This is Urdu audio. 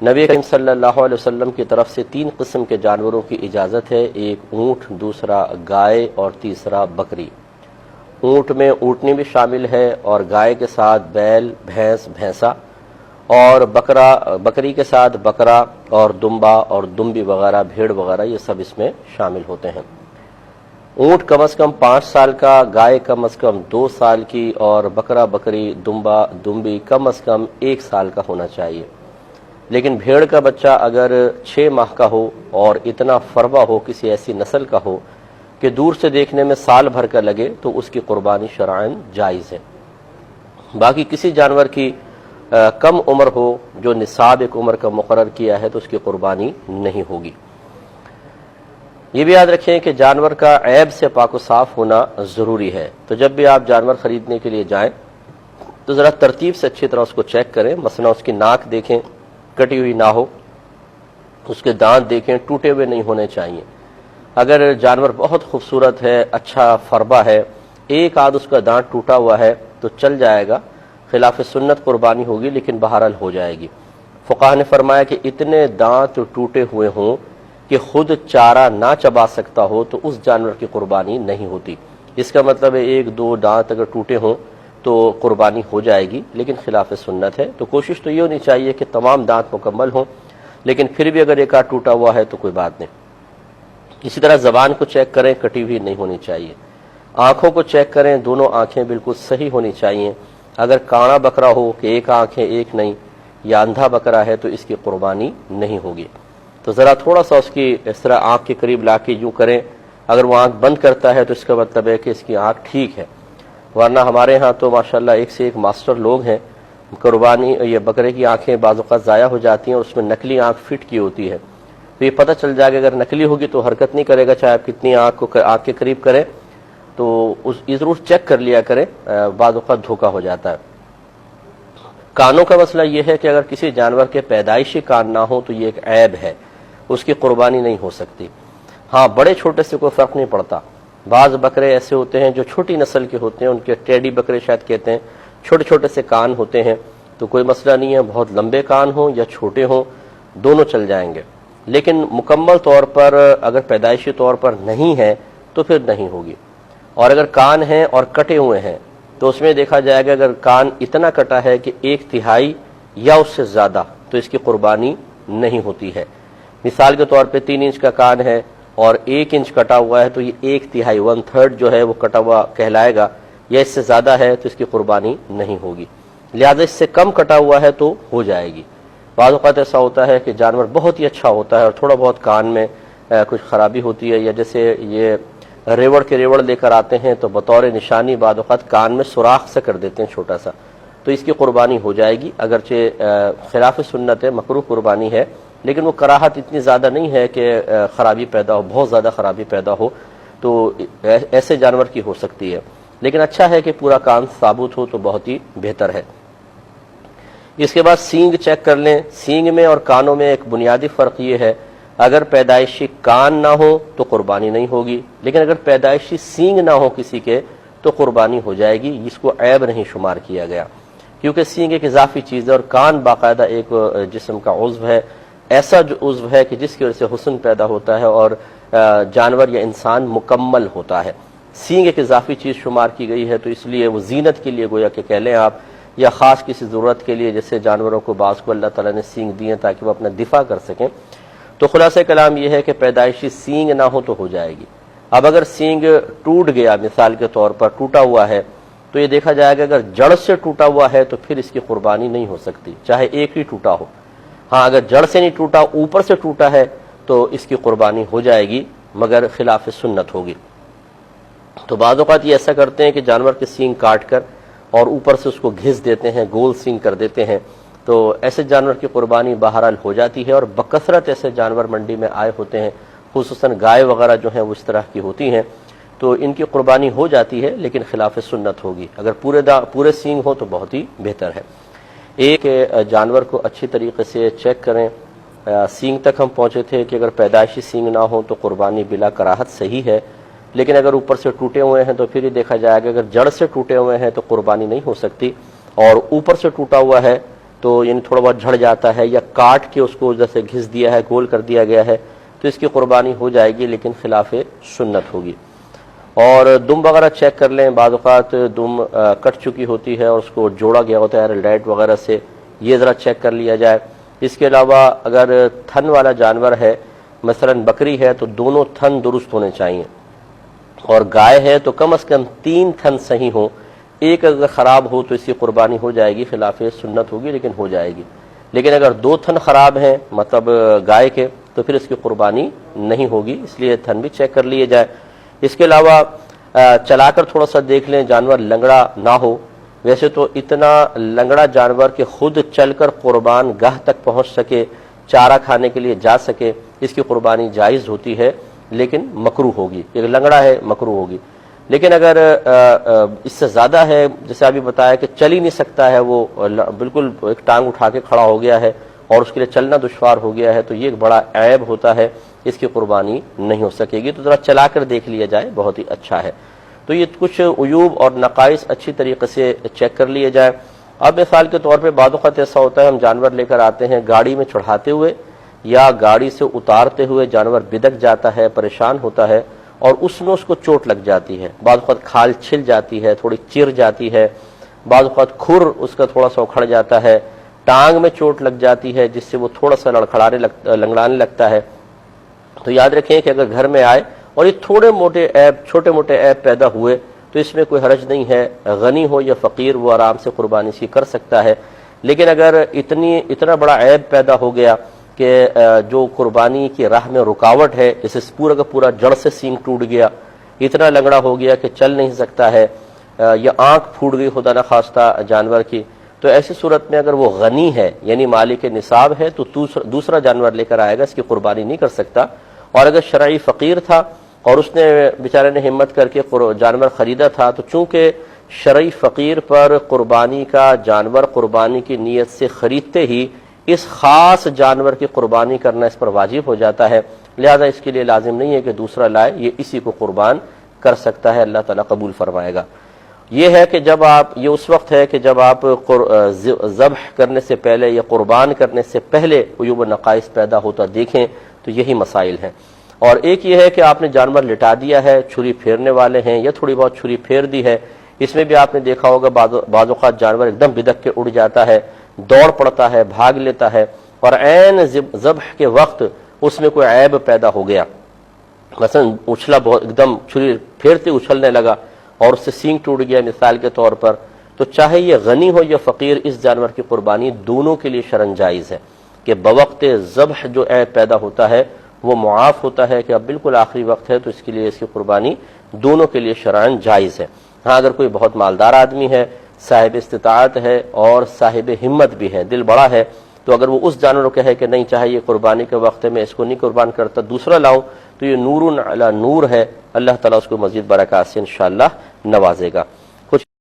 نبی کریم صلی اللہ علیہ وسلم کی طرف سے 3 قسم کے جانوروں کی اجازت ہے، ایک اونٹ، دوسرا گائے اور تیسرا بکری۔ اونٹ میں اونٹنی بھی شامل ہے اور گائے کے ساتھ بیل، بھینس، بھینسا، اور بکری کے ساتھ بکرا اور دمبا اور دمبی وغیرہ، بھیڑ وغیرہ، یہ سب اس میں شامل ہوتے ہیں۔ اونٹ کم از کم 5 سال کا، گائے کم از کم 2 سال کی، اور بکرا، بکری، دمبا، دمبی کم از کم 1 سال کا ہونا چاہیے۔ لیکن بھیڑ کا بچہ اگر 6 ماہ کا ہو اور اتنا فربا ہو، کسی ایسی نسل کا ہو کہ دور سے دیکھنے میں سال بھر کا لگے، تو اس کی قربانی شرعاً جائز ہے۔ باقی کسی جانور کی کم عمر ہو، جو نصاب ایک عمر کا مقرر کیا ہے، تو اس کی قربانی نہیں ہوگی۔ یہ بھی یاد رکھیں کہ جانور کا عیب سے پاک و صاف ہونا ضروری ہے، تو جب بھی آپ جانور خریدنے کے لیے جائیں تو ذرا ترتیب سے اچھی طرح اس کو چیک کریں۔ مثلا اس کی ناک دیکھیں، کٹی ہوئی نہ ہو، اس کے دانت دیکھیں، ٹوٹے ہوئے نہیں ہونے چاہیے۔ اگر جانور بہت خوبصورت ہے، اچھا فربا ہے، ایک آدھ اس کا دانت ٹوٹا ہوا ہے تو چل جائے گا، خلاف سنت قربانی ہوگی لیکن بہرحال ہو جائے گی۔ فقہا نے فرمایا کہ اتنے دانت ٹوٹے ہوئے ہوں کہ خود چارہ نہ چبا سکتا ہو تو اس جانور کی قربانی نہیں ہوتی۔ اس کا مطلب ہے 1-2 دانت اگر ٹوٹے ہوں تو قربانی ہو جائے گی، لیکن خلاف سنت ہے۔ تو کوشش تو یہ ہونی چاہیے کہ تمام دانت مکمل ہوں، لیکن پھر بھی اگر ایک آدھ ٹوٹا ہوا ہے تو کوئی بات نہیں۔ اسی طرح زبان کو چیک کریں، کٹی ہوئی نہیں ہونی چاہیے۔ آنکھوں کو چیک کریں، دونوں آنکھیں بالکل صحیح ہونی چاہیے۔ اگر کانا بکرا ہو کہ ایک آنکھ ہے ایک نہیں، یا اندھا بکرا ہے، تو اس کی قربانی نہیں ہوگی۔ تو ذرا تھوڑا سا اس کی اس طرح آنکھ کے قریب لا کے یوں کریں، اگر وہ آنکھ بند کرتا ہے تو اس کا مطلب ہے کہ اس کی آنکھ ٹھیک ہے، ورنہ ہمارے ہاں تو ماشاءاللہ ایک سے ایک ماسٹر لوگ ہیں، قربانی یہ بکرے کی آنکھیں بعض اوقات ضائع ہو جاتی ہیں اور اس میں نقلی آنکھ فٹ کی ہوتی ہے، تو یہ پتہ چل جائے گا اگر نقلی ہوگی تو حرکت نہیں کرے گا، چاہے آپ کتنی آنکھ کے قریب کریں، تو یہ ضرور چیک کر لیا کریں، بعض اوقات دھوکہ ہو جاتا ہے۔ کانوں کا مسئلہ یہ ہے کہ اگر کسی جانور کے پیدائشی کان نہ ہو تو یہ ایک عیب ہے، اس کی قربانی نہیں ہو سکتی۔ ہاں، بڑے چھوٹے سے کوئی فرق نہیں پڑتا۔ بعض بکرے ایسے ہوتے ہیں جو چھوٹی نسل کے ہوتے ہیں، ان کے ٹیڈی بکرے شاید کہتے ہیں، چھوٹے چھوٹے سے کان ہوتے ہیں، تو کوئی مسئلہ نہیں ہے، بہت لمبے کان ہوں یا چھوٹے ہوں، دونوں چل جائیں گے۔ لیکن مکمل طور پر اگر پیدائشی طور پر نہیں ہے تو پھر نہیں ہوگی۔ اور اگر کان ہیں اور کٹے ہوئے ہیں تو اس میں دیکھا جائے گا اگر کان اتنا کٹا ہے کہ 1/3 یا اس سے زیادہ، تو اس کی قربانی نہیں ہوتی ہے۔ مثال کے طور پہ 3 انچ کا کان ہے اور 1 انچ کٹا ہوا ہے تو یہ 1/3 1/3 جو ہے وہ کٹا ہوا کہلائے گا، یا اس سے زیادہ ہے تو اس کی قربانی نہیں ہوگی۔ لہذا اس سے کم کٹا ہوا ہے تو ہو جائے گی۔ بعض اوقات ایسا ہوتا ہے کہ جانور بہت ہی اچھا ہوتا ہے اور تھوڑا بہت کان میں کچھ خرابی ہوتی ہے، یا جیسے یہ ریوڑ کے ریوڑ لے کر آتے ہیں تو بطور نشانی بعض اوقات کان میں سوراخ سے کر دیتے ہیں چھوٹا سا، تو اس کی قربانی ہو جائے گی، اگرچہ خلاف سنت ہے، مکروہ قربانی ہے، لیکن وہ کراہت اتنی زیادہ نہیں ہے کہ خرابی پیدا ہو، بہت زیادہ خرابی پیدا ہو، تو ایسے جانور کی ہو سکتی ہے۔ لیکن اچھا ہے کہ پورا کان ثابت ہو تو بہت ہی بہتر ہے۔ اس کے بعد سینگ چیک کر لیں۔ سینگ میں اور کانوں میں ایک بنیادی فرق یہ ہے، اگر پیدائشی کان نہ ہو تو قربانی نہیں ہوگی، لیکن اگر پیدائشی سینگ نہ ہو کسی کے تو قربانی ہو جائے گی، اس کو عیب نہیں شمار کیا گیا، کیونکہ سینگ ایک اضافی چیز ہے اور کان باقاعدہ ایک جسم کا عضو ہے، ایسا جو عضو ہے کہ جس کی وجہ سے حسن پیدا ہوتا ہے اور جانور یا انسان مکمل ہوتا ہے۔ سینگ ایک اضافی چیز شمار کی گئی ہے، تو اس لیے وہ زینت کے لیے گویا کہ کہہ لیں آپ، یا خاص کسی ضرورت کے لیے، جیسے جانوروں کو بعض کو اللہ تعالیٰ نے سینگ دیے تاکہ وہ اپنا دفاع کر سکیں۔ تو خلاصہ کلام یہ ہے کہ پیدائشی سینگ نہ ہو تو ہو جائے گی۔ اب اگر سینگ ٹوٹ گیا، مثال کے طور پر ٹوٹا ہوا ہے، تو یہ دیکھا جائے گا اگر جڑ سے ٹوٹا ہوا ہے تو پھر اس کی قربانی نہیں ہو سکتی، چاہے ایک ہی ٹوٹا ہو۔ ہاں، اگر جڑ سے نہیں ٹوٹا، اوپر سے ٹوٹا ہے تو اس کی قربانی ہو جائے گی، مگر خلاف سنت ہوگی۔ تو بعض اوقات یہ ایسا کرتے ہیں کہ جانور کے سینگ کاٹ کر اور اوپر سے اس کو گھس دیتے ہیں، گول سینگ کر دیتے ہیں، تو ایسے جانور کی قربانی بہرحال ہو جاتی ہے، اور بکثرت ایسے جانور منڈی میں آئے ہوتے ہیں، خصوصاً گائے وغیرہ جو ہیں وہ اس طرح کی ہوتی ہیں، تو ان کی قربانی ہو جاتی ہے لیکن خلاف سنت ہوگی۔ اگر پورے سینگ ہو تو بہت ہی بہتر ہے۔ ایک جانور کو اچھی طریقے سے چیک کریں۔ سینگ تک ہم پہنچے تھے کہ اگر پیدائشی سینگ نہ ہو تو قربانی بلا کراہت صحیح ہے، لیکن اگر اوپر سے ٹوٹے ہوئے ہیں تو پھر یہ دیکھا جائے گا اگر جڑ سے ٹوٹے ہوئے ہیں تو قربانی نہیں ہو سکتی، اور اوپر سے ٹوٹا ہوا ہے تو یعنی تھوڑا بہت جھڑ جاتا ہے یا کاٹ کے اس کو جیسے گھس دیا ہے، گول کر دیا گیا ہے، تو اس کی قربانی ہو جائے گی، لیکن خلاف سنت ہوگی۔ اور دم وغیرہ چیک کر لیں، بعض اوقات دم کٹ چکی ہوتی ہے اور اس کو جوڑا گیا ہوتا ہے لائٹ وغیرہ سے، یہ ذرا چیک کر لیا جائے۔ اس کے علاوہ اگر تھن والا جانور ہے، مثلا بکری ہے، تو دونوں تھن درست ہونے چاہیے، اور گائے ہے تو کم از کم 3 تھن صحیح ہوں۔ ایک اگر خراب ہو تو اس کی قربانی ہو جائے گی، خلاف سنت ہوگی لیکن ہو جائے گی۔ لیکن اگر 2 تھن خراب ہیں مطلب گائے کے، تو پھر اس کی قربانی نہیں ہوگی، اس لیے تھن بھی چیک کر لیے جائے۔ اس کے علاوہ چلا کر تھوڑا سا دیکھ لیں جانور لنگڑا نہ ہو۔ ویسے تو اتنا لنگڑا جانور کہ خود چل کر قربان گاہ تک پہنچ سکے، چارہ کھانے کے لیے جا سکے، اس کی قربانی جائز ہوتی ہے، لیکن مکروہ ہوگی۔ یہ لنگڑا ہے، مکروہ ہوگی۔ لیکن اگر اس سے زیادہ ہے، جیسے ابھی بتایا کہ چل ہی نہیں سکتا ہے، وہ بالکل ایک ٹانگ اٹھا کے کھڑا ہو گیا ہے اور اس کے لیے چلنا دشوار ہو گیا ہے، تو یہ ایک بڑا عیب ہوتا ہے، اس کی قربانی نہیں ہو سکے گی۔ تو ذرا چلا کر دیکھ لیا جائے، بہت ہی اچھا ہے۔ تو یہ کچھ عیوب اور نقائص اچھی طریقے سے چیک کر لیے جائے۔ اب مثال کے طور پہ بعض اوقات ایسا ہوتا ہے، ہم جانور لے کر آتے ہیں، گاڑی میں چڑھاتے ہوئے یا گاڑی سے اتارتے ہوئے جانور بدک جاتا ہے، پریشان ہوتا ہے، اور اس میں اس کو چوٹ لگ جاتی ہے، بعض اوقات کھال چھل جاتی ہے، تھوڑی چر جاتی ہے، بعض اوقات کھر اس کا تھوڑا سا اکھڑ جاتا ہے، ٹانگ میں چوٹ لگ جاتی ہے جس سے وہ تھوڑا سا لنگڑانے لگتا ہے۔ تو یاد رکھیں کہ اگر گھر میں آئے اور یہ چھوٹے موٹے عیب پیدا ہوئے تو اس میں کوئی حرج نہیں ہے، غنی ہو یا فقیر وہ آرام سے قربانی اس کی کر سکتا ہے۔ لیکن اگر اتنا بڑا عیب پیدا ہو گیا کہ جو قربانی کی راہ میں رکاوٹ ہے، جیسے پورا کا پورا جڑ سے سینگ ٹوٹ گیا، اتنا لنگڑا ہو گیا کہ چل نہیں سکتا ہے، یا آنکھ پھوٹ گئی خدا نخواستہ جانور کی، تو ایسی صورت میں اگر وہ غنی ہے یعنی مالک نصاب ہے تو دوسرا جانور لے کر آئے گا، اس کی قربانی نہیں کر سکتا۔ اور اگر شرعی فقیر تھا اور اس نے بیچارے نے ہمت کر کے جانور خریدا تھا، تو چونکہ شرعی فقیر پر قربانی کا جانور قربانی کی نیت سے خریدتے ہی اس خاص جانور کی قربانی کرنا اس پر واجب ہو جاتا ہے، لہذا اس کے لیے لازم نہیں ہے کہ دوسرا لائے، یہ اسی کو قربان کر سکتا ہے، اللہ تعالیٰ قبول فرمائے گا۔ یہ ہے کہ جب یہ اس وقت ہے کہ جب آپ ذبح کرنے سے پہلے یا قربان کرنے سے پہلے عیوب و نقائص پیدا ہوتا دیکھیں تو یہی مسائل ہیں۔ اور ایک یہ ہے کہ آپ نے جانور لٹا دیا ہے، چھری پھیرنے والے ہیں یا تھوڑی بہت چھری پھیر دی ہے، اس میں بھی آپ نے دیکھا ہوگا بعض اوقات جانور ایک دم بدک کے اڑ جاتا ہے، دوڑ پڑتا ہے، بھاگ لیتا ہے، اور عین ذبح کے وقت اس میں کوئی عیب پیدا ہو گیا، مثلا اچھلا بہت ایک دم چھری پھیرتے اچھلنے لگا اور اس سے سینگ ٹوٹ گیا مثال کے طور پر، تو چاہے یہ غنی ہو یا فقیر، اس جانور کی قربانی دونوں کے لیے شرعاً جائز ہے کہ بوقت ذبح جو عیب پیدا ہوتا ہے وہ معاف ہوتا ہے کہ اب بالکل آخری وقت ہے، تو اس کے لیے اس کی قربانی دونوں کے لیے شرعاً جائز ہے۔ ہاں اگر کوئی بہت مالدار آدمی ہے، صاحب استطاعت ہے اور صاحب ہمت بھی ہے، دل بڑا ہے، تو اگر وہ اس جانور کو کہے کہ نہیں، چاہے یہ قربانی کے وقت میں اس کو نہیں قربان کرتا، دوسرا لاؤں، تو یہ نور علی نور ہے، اللہ تعالیٰ اس کو مزید برکات سے انشاءاللہ نوازے گا۔